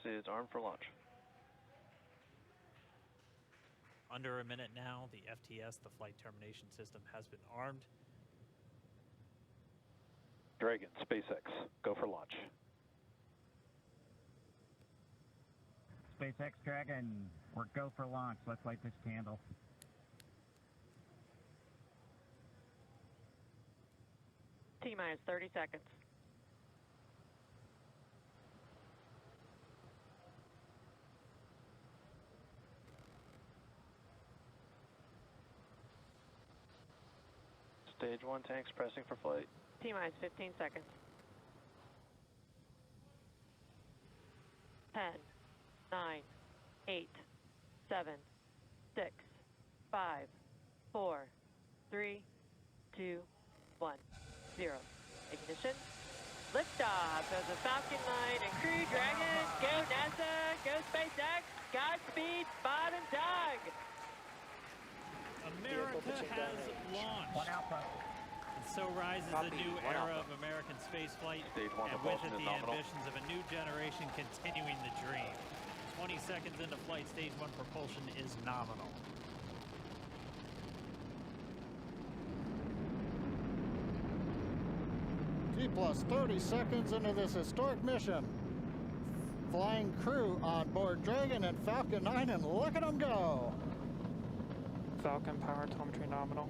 is armed for launch. Under a minute now, the FTS, the flight termination system, has been armed. Dragon, SpaceX, go for launch. SpaceX Dragon, we're go for launch. Let's light this candle. T-minus 30 seconds. Stage 1 tanks pressing for flight. T-minus 15 seconds. 10, 9, 8, 7, 6, 5, 4, 3, 2, 1, 0. Ignition. Liftoff of the Falcon 9 and Crew Dragon. Go NASA, go SpaceX, Godspeed, Bob and Doug. America has launched. One Alpha. And so rises a new era of American spaceflight, and with it the ambitions of a new generation continuing the dream. 20 seconds into flight, stage 1 propulsion is nominal. T plus 30 seconds into this historic mission. Flying crew on board Dragon and Falcon 9, and look at them go. Falcon power telemetry nominal.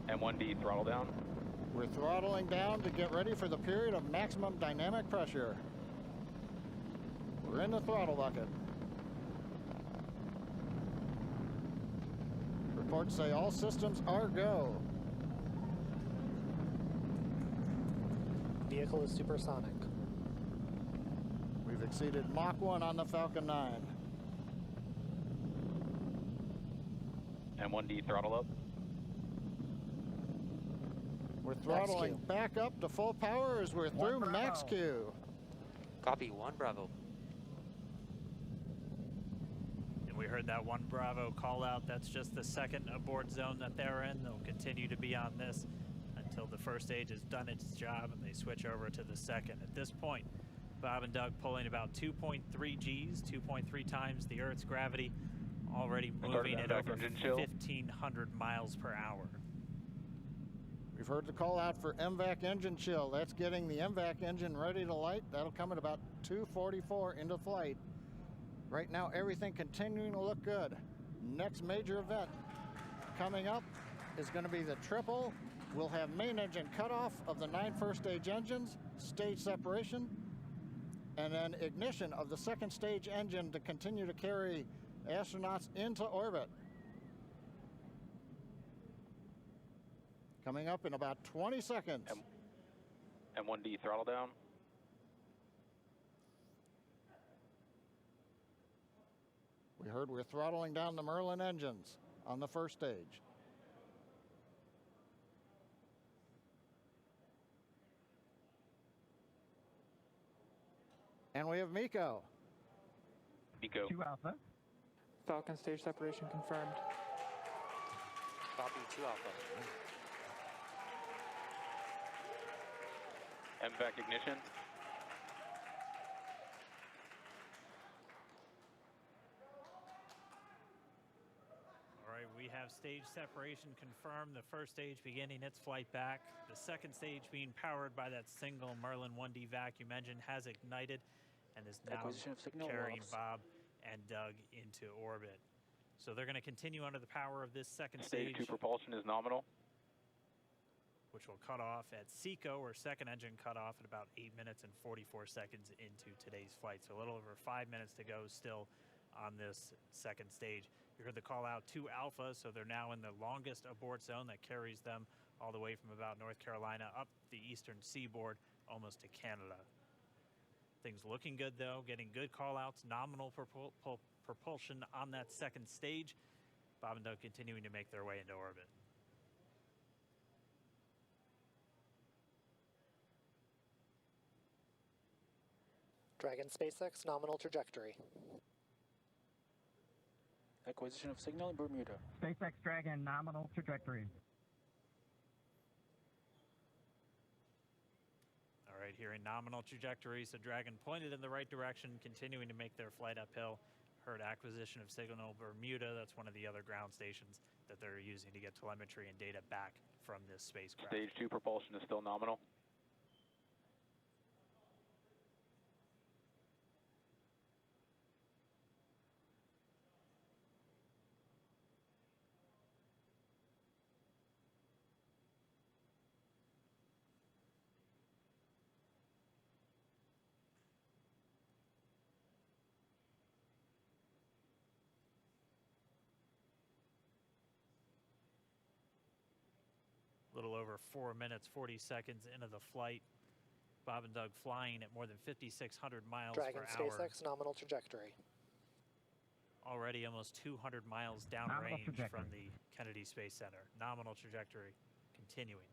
M1D throttle down. We're throttling down to get ready for the period of maximum dynamic pressure. We're in the throttle bucket. Reports say all systems are go. Vehicle is supersonic. We've exceeded Mach 1 on the Falcon 9. M1D throttle up. We're throttling back up to full power as we're through max Q. Copy, 1 Bravo. And we heard that 1 Bravo call out. That's just the second abort zone that they're in. They'll continue to be on this until the first stage has done its job and they switch over to the second. At this point, Bob and Doug pulling about 2.3 Gs, 2.3 times the Earth's gravity, already moving at over 1,500 miles per hour. We've heard the call out for MVAC engine chill. That's getting the MVAC engine ready to light. That'll come at about 2:44 into flight. Right now, everything continuing to look good. Next major event coming up is going to be the triple. We'll have main engine cutoff of the 9 first stage engines, stage separation, and then ignition of the second stage engine to continue to carry astronauts into orbit. Coming up in about 20 seconds. M1D throttle down. We heard we're throttling down the Merlin engines on the first stage. And we have Miko. Miko. 2 Alpha. Falcon stage separation confirmed. Copy, 2 Alpha. MVAC ignition. All right, we have stage separation confirmed. The first stage beginning its flight back. The second stage being powered by that single Merlin 1D vacuum engine has ignited and is now carrying Bob and Doug into orbit. So they're going to continue under the power of this second stage. Stage 2 propulsion is nominal. Which will cut off at SECO, or second engine cut off at about 8 minutes and 44 seconds into today's flight. So a little over 5 minutes to go still on this second stage. You heard the call out 2 Alpha, so they're now in the longest abort zone that carries them all the way from about North Carolina up the eastern seaboard almost to Canada. Things looking good though, getting good call outs, nominal propulsion on that second stage. Bob and Doug continuing to make their way into orbit. Dragon SpaceX nominal trajectory. Acquisition of signal in Bermuda. SpaceX Dragon nominal trajectory. All right. Right here in nominal trajectory, so Dragon pointed in the right direction, continuing to make their flight uphill. Heard acquisition of signal Bermuda. That's one of the other ground stations that they're using to get telemetry and data back from this spacecraft. Stage 2 propulsion is still nominal. A little over 4 minutes, 40 seconds into the flight. Bob and Doug flying at more than 5,600 miles Dragon per hour. SpaceX nominal trajectory. Already almost 200 miles downrange from the Kennedy Space Center. Nominal trajectory continuing.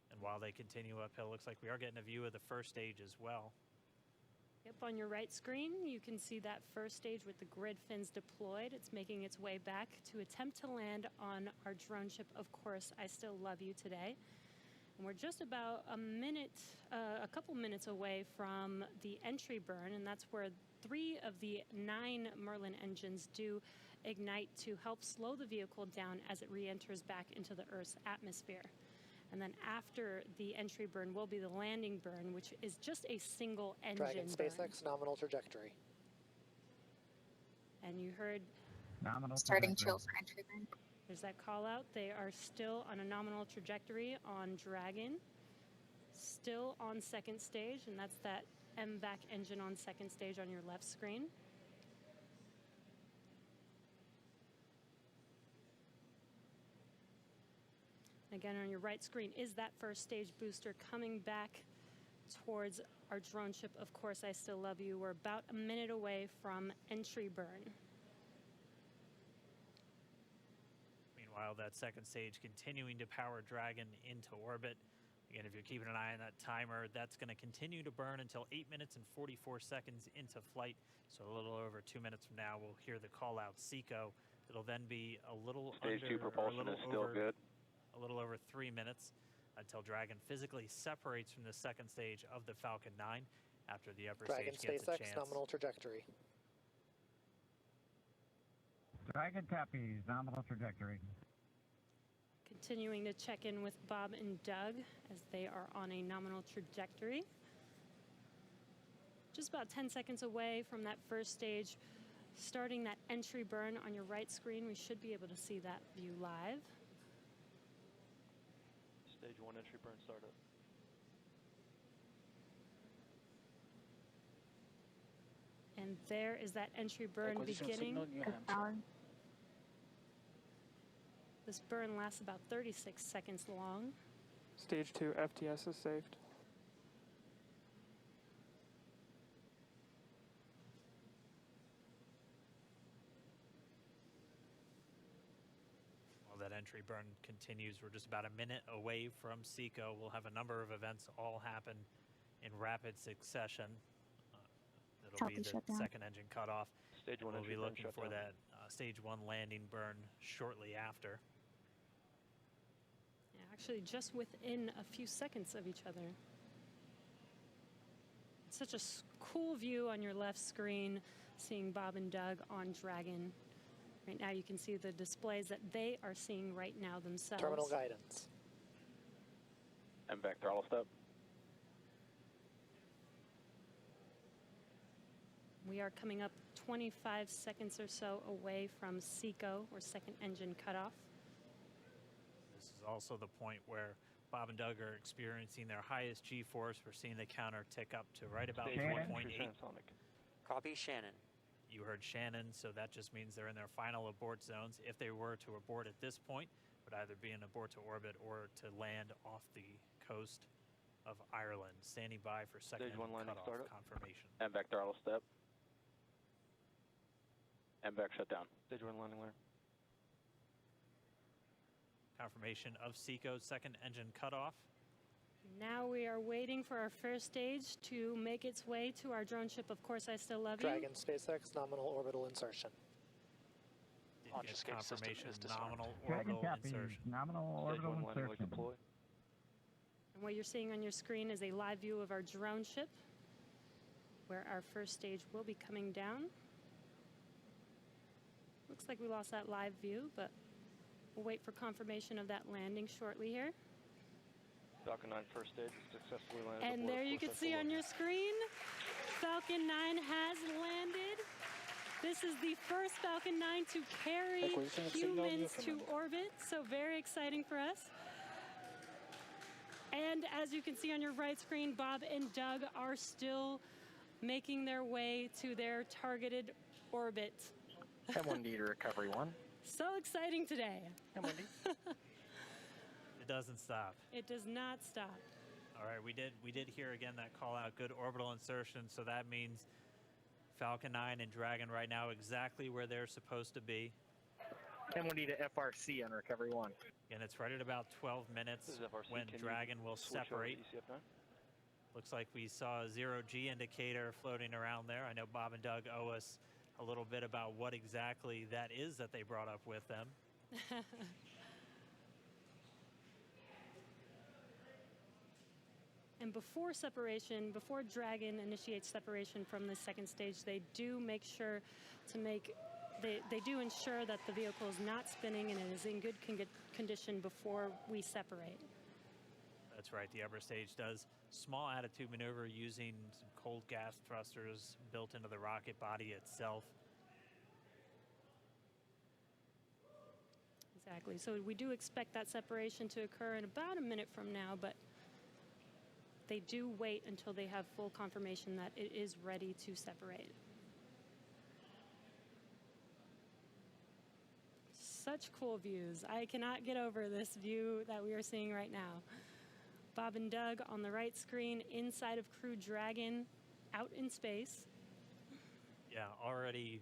And while they continue uphill, looks like we are getting a view of the first stage as well. Yep, on your right screen, you can see that first stage with the grid fins deployed. It's making its way back to attempt to land on our drone ship, Of Course, I Still Love You today. And we're just about a couple minutes away from the entry burn, and that's where 3 of the 9 Merlin engines do ignite to help slow the vehicle down as it re-enters back into the Earth's atmosphere. And then after the entry burn will be the landing burn, which is just a single engine Dragon burn. SpaceX nominal trajectory. And you heard Nominal Starting trajectory. chill for entry burn. there's that call out. They are still on a nominal trajectory on Dragon, still on second stage, and that's that MVAC engine on second stage on your left screen. Again, on your right screen is that first stage booster coming back towards our drone ship, Of Course, I Still Love You. We're about a minute away from entry burn. Meanwhile, that second stage continuing to power Dragon into orbit. Again, if you're keeping an eye on that timer, that's going to continue to burn until 8 minutes and 44 seconds into flight. So a little over 2 minutes from now, we'll hear the call out SECO. It'll then be a little Stage 2 propulsion is still good. A little over 3 minutes until Dragon physically separates from the second stage of the Falcon 9 after the upper Dragon stage gets a SpaceX chance. nominal trajectory. Dragon Tappies, nominal trajectory. Continuing to check in with Bob and Doug as they are on a nominal trajectory. Just about 10 seconds away from that first stage, starting that entry burn on your right screen. We should be able to see that view live. Stage 1 entry burn startup. And there is that entry burn Acquisition of beginning. signal, New Hampshire. This burn lasts about 36 seconds long. Stage 2 FTS is saved. While that entry burn continues, we're just about a minute away from SECO. We'll have a number of events all happen in rapid succession. It'll be Copy, the shutdown. second engine cutoff. Stage 1 We'll entry be burn looking shut for down. that stage 1 landing burn shortly after. Yeah, actually, just within a few seconds of each other. It's such a cool view on your left screen, seeing Bob and Doug on Dragon. Right now, you can see the displays that they are seeing right now themselves. Terminal guidance. MVAC throttle step. We are coming up 25 seconds or so away from SECO, or second engine cutoff. This is also the point where Bob and Doug are experiencing their highest G-force. We're seeing the counter tick up to right about Stage 1 Shannon. entry 1.8. transonic. Copy, Shannon. You heard Shannon, so that just means they're in their final abort zones. If they were to abort at this point, it would either be an abort to orbit or to land off the coast of Ireland. Standing by for second Stage 1 landing cutoff startup. confirmation. MVAC throttle step. MVAC shut down. Stage 1 landing layer. Confirmation of SECO's second engine cutoff. Now we are waiting for our first stage to make its way to our drone ship. Of course, I still love you. Dragon SpaceX nominal orbital insertion. Did Launch get escape system confirmation is disarmed. nominal Dragon orbital copy. insertion. Nominal Stage orbital 1 landing leg insertion. deploy. And what you're seeing on your screen is a live view of our drone ship, where our first stage will be coming down. Looks like we lost that live view, but we'll wait for confirmation of that landing shortly here. Falcon 9 first stage is successfully landed. And aboard there you course can see on SLO. your screen, Falcon 9 has landed. This is the first Falcon 9 to carry Acquisition of signal humans to Newfoundland. orbit, so very exciting for us. And as you can see on your right screen, Bob and Doug are still making their way to their targeted orbit. M1D to recovery 1. So exciting today. M1D. It doesn't stop. It does not stop. All right, we did hear again that call out, good orbital insertion, so that means Falcon 9 and Dragon right now exactly where they're supposed to be. M1D to FRC on recovery 1. And it's right at about 12 minutes This is FRC. when Can you Dragon will switch over to separate. ECF 9? Looks like we saw a 0G indicator floating around there. I know Bob and Doug owe us a little bit about what exactly that is that they brought up with them. And before separation, before Dragon initiates separation from the second stage, they do make sure to they do ensure that the vehicle is not spinning and it is in good condition before we separate. That's right, the upper stage does small attitude maneuver using some cold gas thrusters built into the rocket body itself. Exactly, so we do expect that separation to occur in about a minute from now, but they do wait until they have full confirmation that it is ready to separate. Such cool views. I cannot get over this view that we are seeing right now. Bob and Doug on the right screen inside of Crew Dragon out in space. Yeah, already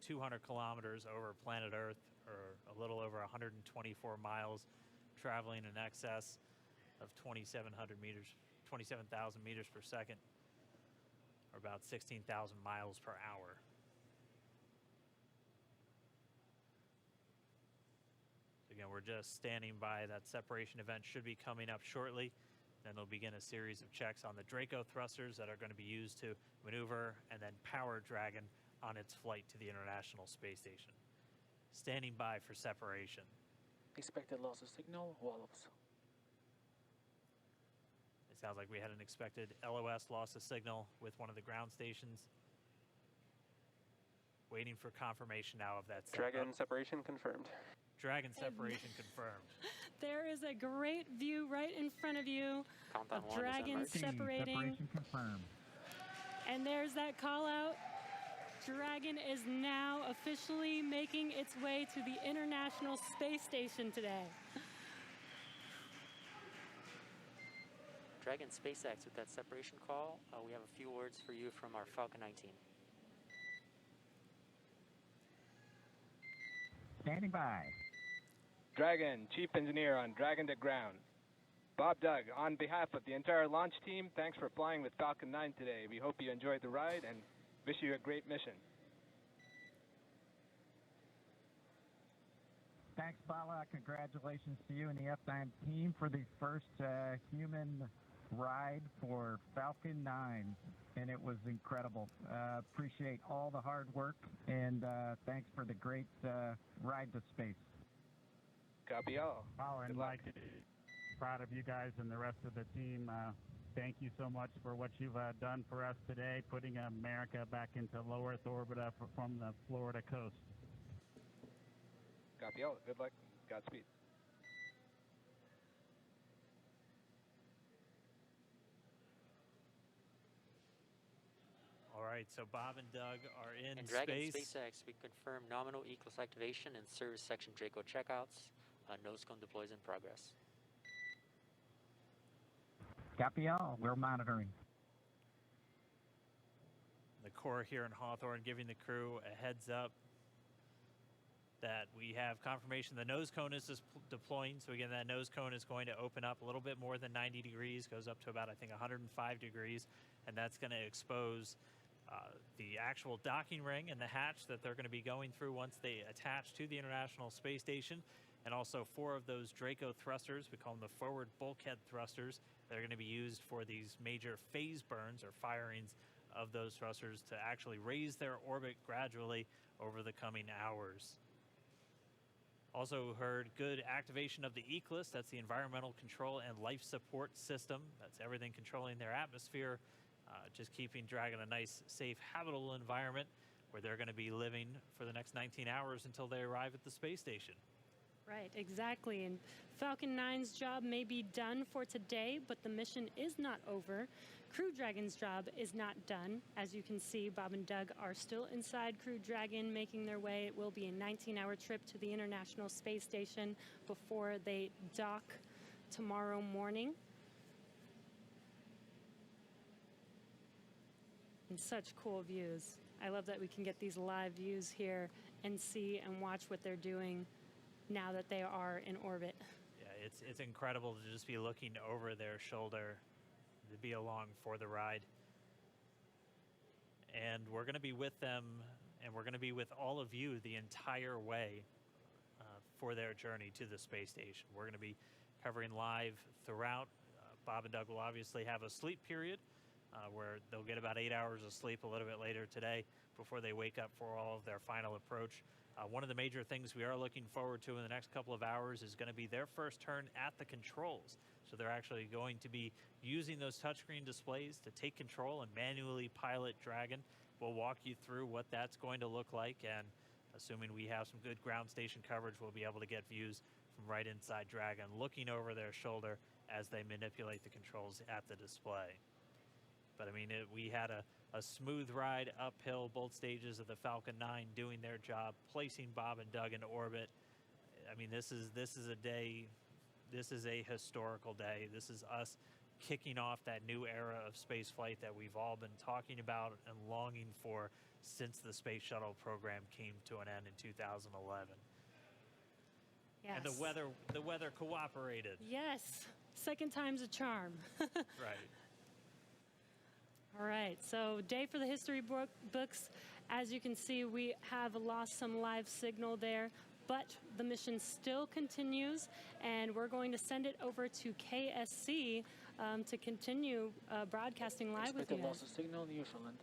200 kilometers over planet Earth, or a little over 124 miles, traveling in excess of 2,700 meters. 27,000 meters per second, or about 16,000 miles per hour. Again, we're just standing by. That separation event should be coming up shortly. Then they'll begin a series of checks on the Draco thrusters that are going to be used to maneuver and then power Dragon on its flight to the International Space Station. Standing by for separation. Expected loss of signal, wallops. It sounds like we had an expected LOS loss of signal with one of the ground stations. Waiting for confirmation now of that Dragon separation confirmed. Dragon separation confirmed. There is a great view right in front of you Countdown of 1 is Dragon emerged. separating. Separation confirmed. And there's that call out. Dragon is now officially making its way to the International Space Station today. Dragon SpaceX with that separation call. We have a few words for you from our Falcon 19. Standing by. Dragon, Chief Engineer on Dragon to ground. Bob Doug, on behalf of the entire launch team, thanks for flying with Falcon 9 today. We hope you enjoyed the ride and wish you a great mission. Thanks, Bala. Congratulations to you and the F9 team for the first human ride for Falcon 9. And it was incredible. Appreciate all the hard work, and thanks for the great ride to space. Copy all. Oh, and Good luck. Mike, proud of you guys and the rest of the team. Thank you so much for what you've done for us today, putting America back into low Earth orbit from the Florida coast. Copy all. Good luck. Godspeed. All right, so Bob and Doug are in And Dragon space. SpaceX, we confirm nominal ECLS activation and service section Draco checkouts. Nose cone deploys in progress. Copy all. We're monitoring. The Corps here in Hawthorne giving the crew a heads up that we have confirmation the nose cone is deploying. So again, that nose cone is going to open up a little bit more than 90 degrees, goes up to about, I think, 105 degrees, and that's going to expose the actual docking ring and the hatch that they're going to be going through once they attach to the International Space Station. And also 4 of those Draco thrusters, we call them the forward bulkhead thrusters, they're going to be used for these major phase burns or firings of those thrusters to actually raise their orbit gradually over the coming hours. Also heard good activation of the ECLSS, that's the Environmental Control and Life Support System. That's everything controlling their atmosphere, just keeping Dragon a nice, safe, habitable environment where they're going to be living for the next 19 hours until they arrive at the space station. Right, exactly. And Falcon 9's job may be done for today, but the mission is not over. Crew Dragon's job is not done. As you can see, Bob and Doug are still inside Crew Dragon, making their way. It will be a 19-hour trip to the International Space Station before they dock tomorrow morning. And such cool views. I love that we can get these live views here and see and watch what they're doing now that they are in orbit. Yeah, it's incredible to just be looking over their shoulder, to be along for the ride. And we're going to be with them, and we're going to be with all of you the entire way for their journey to the space station. We're going to be covering live throughout. Bob and Doug will obviously have a sleep period where they'll get about 8 hours of sleep a little bit later today before they wake up for all of their final approach. One of the major things we are looking forward to in the next couple of hours is going to be their first turn at the controls. So they're actually going to be using those touchscreen displays to take control and manually pilot Dragon. We'll walk you through what that's going to look like, and assuming we have some good ground station coverage, we'll be able to get views from right inside Dragon, looking over their shoulder as they manipulate the controls at the display. But I mean, we had a smooth ride uphill, both stages of the Falcon 9 doing their job, placing Bob and Doug in orbit. I mean, this is a day, this is a historical day. This is us kicking off that new era of space flight that we've all been talking about and longing for since the Space Shuttle program came to an end in 2011. Yes. And the weather cooperated. Yes, second time's a charm. Right. All right, so day for the history books. As you can see, we have lost some live signal there, but the mission still continues, and we're going to send it over to KSC to continue broadcasting live with you. Expected loss of signal, neutral end.